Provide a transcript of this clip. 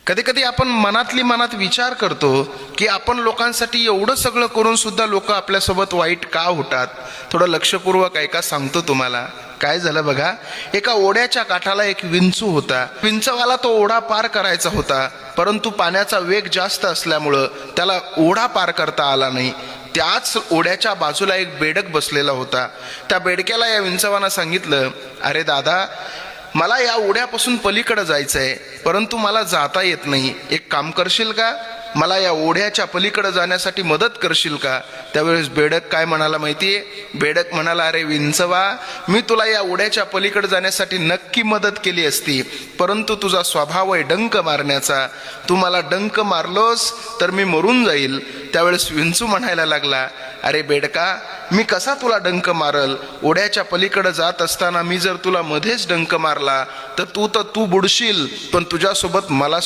कधी कधी आपण मनात विचार करतो की आपण लोकांसाठी एवढं सगळं करून सुद्धा लोक आपल्यासोबत वाईट का होतात. थोडं लक्षपूर्वक ऐका, सांगतो तुम्हाला. काय झालं बघा, एका ओढ्याच्या काठाला एक विंचू होता. विंचवाला तो ओढा पार करायचा होता, परंतु पाण्याचा वेग जास्त असल्यामुळं त्याला ओढा पार करता आला नाही. त्याच ओढ्याच्या बाजूला एक बेडक बसलेला होता. त्या बेडक्याला या विंचवानं सांगितलं, अरे दादा, मला या ओढ्यापासून पलीकडे जायचं आहे, परंतु मला जाता येत नाही. एक काम करशील का, मला या ओढ्याच्या पलीकडे जाण्यासाठी मदत करशील का. त्यावेळेस बेडक काय म्हणाला माहितीये, बेडक म्हणाला, अरे विंचवा, मी तुला या ओढ्याच्या पलीकडे जाण्यासाठी नक्की मदत केली असती, परंतु तुझा स्वभाव आहे डंक मारण्याचा. तू मला डंक मारलोस तर मी मरून जाईल. त्यावेळेस विंचू म्हणायला लागला, अरे बेडका, मी कसा तुला डंक मारल. ओढ्याच्या पलीकडे जात असताना मी जर तुला मध्येच डंक मारला तर तू बुडशील, पण तुझ्यासोबत मला